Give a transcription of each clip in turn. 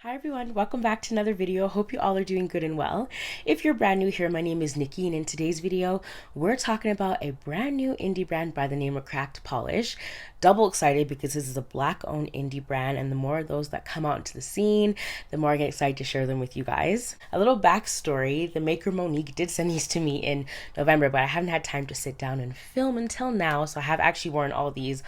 Hi everyone, welcome back to another video. Hope you all are doing good and well. If you're brand new here, my name is Nikki, and in today's video, we're talking about a brand new indie brand by the name of Cracked Polish. Double excited because this is a black-owned indie brand, and the more of those that come out into the scene, the more I get excited to share them with you guys. A little backstory, the maker Monique did send these to me in November, but I haven't had time to sit down and film until now, so I have actually worn all these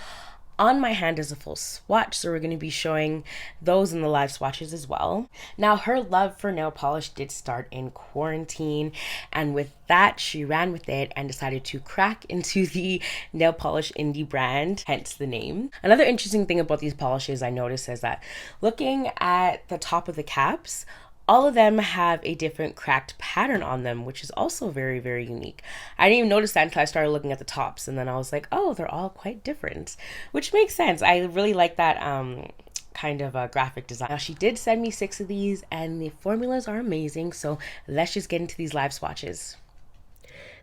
on my hand as a full swatch, so we're going to be showing those in the live swatches as well. Now, her love for nail polish did start in quarantine, and with that she ran with it and decided to crack into the nail polish indie brand, hence the name. Another interesting thing about these polishes I noticed is that looking at the top of the caps, all of them have a different cracked pattern on them, which is also very, very unique. I didn't even notice that until I started looking at the tops, and then I was like, oh, they're all quite different, which makes sense. I really like that kind of a graphic design. Now, she did send me 6 of these, and the formulas are amazing, so let's just get into these live swatches.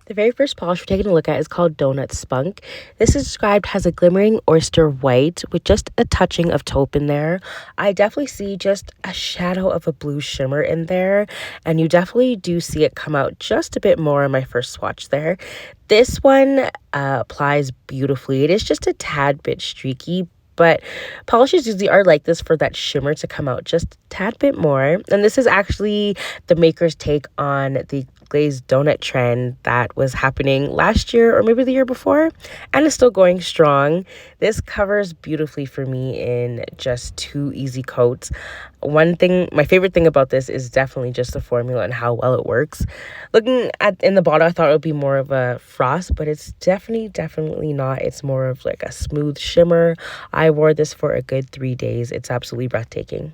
The very first polish we're taking a look at is called Donut Spunk. This is described as a glimmering oyster white with just a touching of taupe in there. I definitely see just a shadow of a blue shimmer in there, and you definitely do see it come out just a bit more on my first swatch there. This one applies beautifully. It is just a tad bit streaky, but polishes usually are like this for that shimmer to come out just a tad bit more. And this is actually the maker's take on the glazed donut trend that was happening last year or maybe the year before, and is still going strong. This covers beautifully for me in just 2 easy coats. One thing, my favorite thing about this is definitely just the formula and how well it works. Looking at in the bottle, I thought it would be more of a frost, but it's definitely not. It's more of like a smooth shimmer. I wore this for a good 3 days. It's absolutely breathtaking.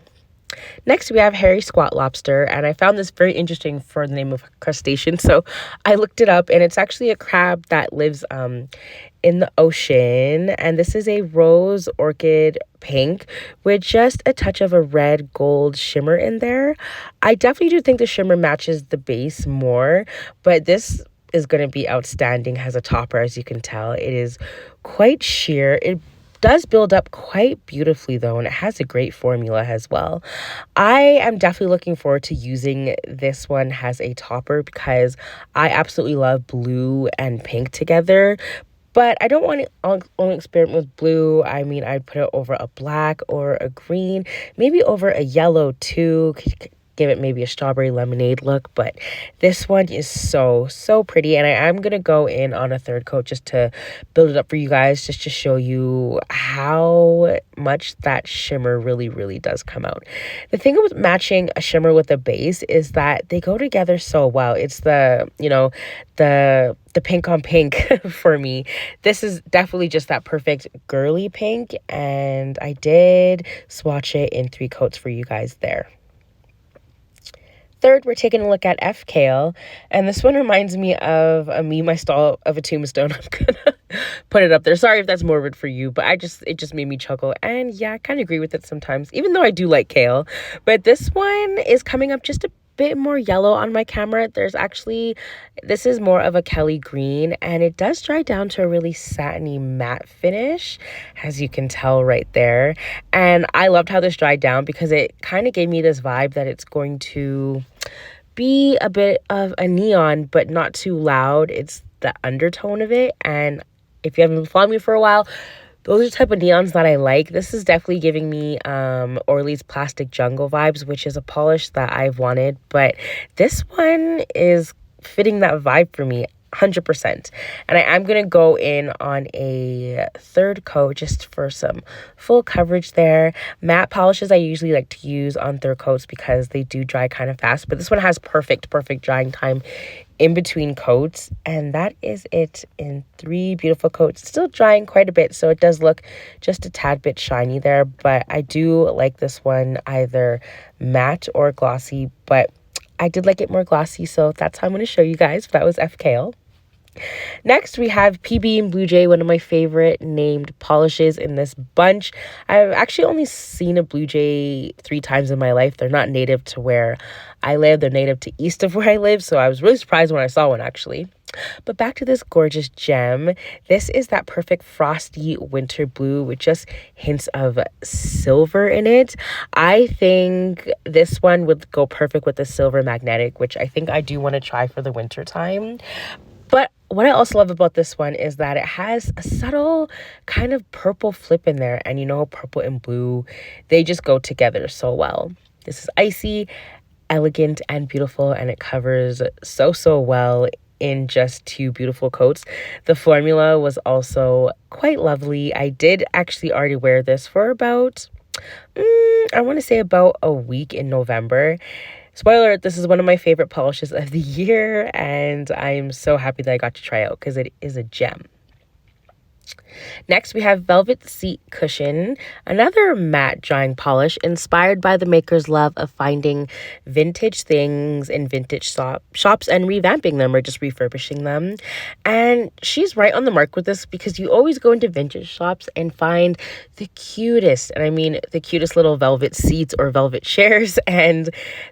Next, we have hairy Squat Lobster, and I found this very interesting for the name of crustacean, so I looked it up, and it's actually a crab that lives in the ocean, and this is a rose orchid pink with just a touch of a red gold shimmer in there. I definitely do think the shimmer matches the base more, but this is going to be outstanding as a topper. As you can tell, it is quite sheer. It does build up quite beautifully though, and it has a great formula as well. I am definitely looking forward to using this one as a topper because I absolutely love blue and pink together. But I don't want to only experiment with blue. I mean, I'd put it over a black or a green, maybe over a yellow too. Give it maybe a strawberry lemonade look, but this one is so pretty, and I'm gonna go in on a 3rd coat just to build it up for you guys, just to show you how much that shimmer really does come out. The thing with matching a shimmer with a base is that they go together so well. It's the the pink on pink for me. This is definitely just that perfect girly pink, and I did swatch it in 3 coats for you guys there. Third, we're taking a look at F-Kale, and this one reminds me of a meme I stole of a tombstone. I'm gonna put it up there. Sorry if that's morbid for you, but it just made me chuckle, and yeah, I kind of agree with it sometimes, even though I do like kale. But this one is coming up just a bit more yellow on my camera. This is more of a Kelly green, and it does dry down to a really satiny matte finish, as you can tell right there. And I loved how this dried down because it kind of gave me this vibe that it's going to be a bit of a neon, but not too loud. It's the undertone of it, and if you haven't been following me for a while, those are the type of neons that I like. This is definitely giving me Orly's Plastic Jungle vibes, which is a polish that I've wanted. But this one is fitting that vibe for me 100%. And I'm going to go in on a 3rd coat just for some full coverage there. Matte polishes I usually like to use on 3rd coats because they do dry kind of fast. But this one has perfect drying time in between coats, and that is it in 3 beautiful coats. Still drying quite a bit, so it does look just a tad bit shiny there, but I do like this one either matte or glossy, but I did like it more glossy, so that's how I'm going to show you guys. That was F-Kale. Next, we have PB and Blue Jay, one of my favorite named polishes in this bunch. I've actually only seen a Blue Jay 3 times in my life. They're not native to where I live. They're native to east of where I live, so I was really surprised when I saw one, actually. But back to this gorgeous gem. This is that perfect frosty winter blue with just hints of silver in it. I think this one would go perfect with the silver magnetic, which I think I do want to try for the winter time. But what I also love about this one is that it has a subtle kind of purple flip in there. And you know, purple and blue, they just go together so well. This is icy, elegant, and beautiful, and it covers so well in just 2 beautiful coats. The formula was also quite lovely. I did actually already wear this for about, I want to say about a week in November. Spoiler alert, this is one of my favorite polishes of the year, and I'm so happy that I got to try it out because it is a gem. Next, we have Velvet Seat Cushion, another matte drying polish inspired by the maker's love of finding vintage things in vintage shops and revamping them or just refurbishing them. And she's right on the mark with this because you always go into vintage shops and find the cutest, and I mean the cutest little velvet seats or velvet chairs, and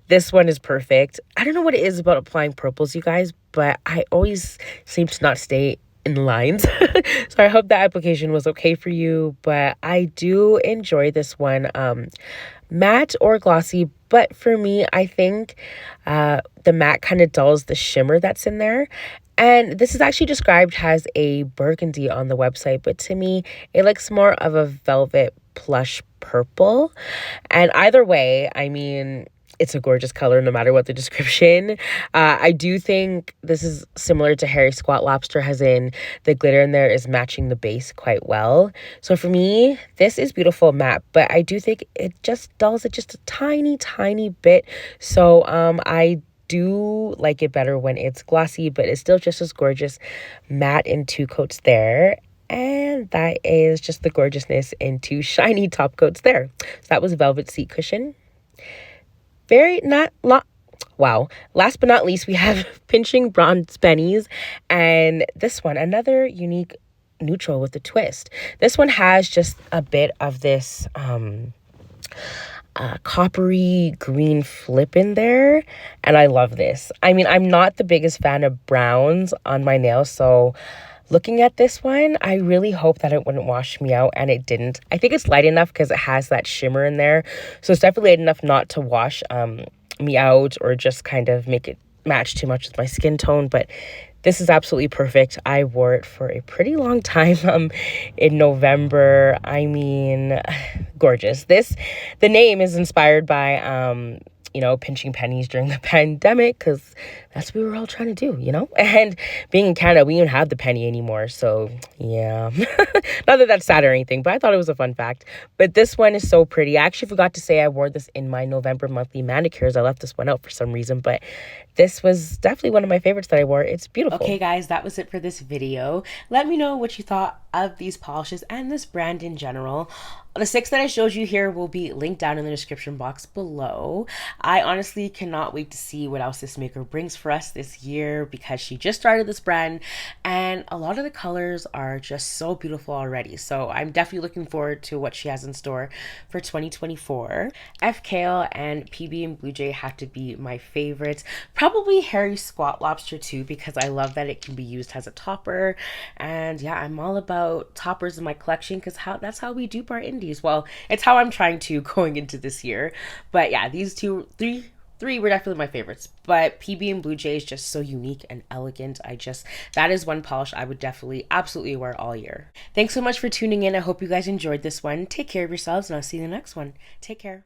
this one is perfect. I don't know what it is about applying purples, you guys, but I always seem to not stay in lines. So I hope that application was okay for you, but I do enjoy this one, matte or glossy. But for me, I think the matte kind of dulls the shimmer that's in there. And this is actually described as a burgundy on the website, but to me it looks more of a velvet plush purple. And either way, I mean, it's a gorgeous color no matter what the description. I do think this is similar to Harry Squat Lobster, as in the glitter in there is matching the base quite well. So for me, this is beautiful matte, but I do think it just dulls it just a tiny bit. So I do like it better when it's glossy, but it's still just as gorgeous matte in 2 coats there. And that is just the gorgeousness in 2 shiny top coats there. So that was Velvet Seat Cushion. Wow. Last but not least, we have Pinching Bronze Pennies. And this one, another unique neutral with a twist. This one has just a bit of this coppery green flip in there. And I love this. I mean, I'm not the biggest fan of browns on my nails, so looking at this one, I really hope that it wouldn't wash me out, and it didn't. I think it's light enough because it has that shimmer in there. So it's definitely light enough not to wash me out or just kind of make it match too much with my skin tone. But this is absolutely perfect. I wore it for a pretty long time in November. I mean, gorgeous. The name is inspired by pinching pennies during the pandemic, because that's what we were all trying to do, and being in Canada, we don't have the penny anymore, so yeah. Not that that's sad or anything, but I thought it was a fun fact. But this one is so pretty. I actually forgot to say I wore this in my November monthly manicures. I left this one out for some reason, but this was definitely one of my favorites that I wore. It's beautiful. Okay guys, that was it for this video. Let me know what you thought of these polishes and this brand in general. The 6 that I showed you here will be linked down in the description box below. I honestly cannot wait to see what else this maker brings for us this year, because she just started this brand and a lot of the colors are just so beautiful already. So I'm definitely looking forward to what she has in store for 2024. F-Kale and PB and Blue Jay have to be my favorites. Probably Harry Squat Lobster too, because I love that it can be used as a topper. And yeah, I'm all about toppers in my collection because that's how we dupe our indies. Well, it's how I'm trying to going into this year. But yeah, these three were definitely my favorites. But PB and Blue Jay is just so unique and elegant. That is one polish I would definitely absolutely wear all year. Thanks so much for tuning in. I hope you guys enjoyed this one. Take care of yourselves, and I'll see you in the next one. Take care.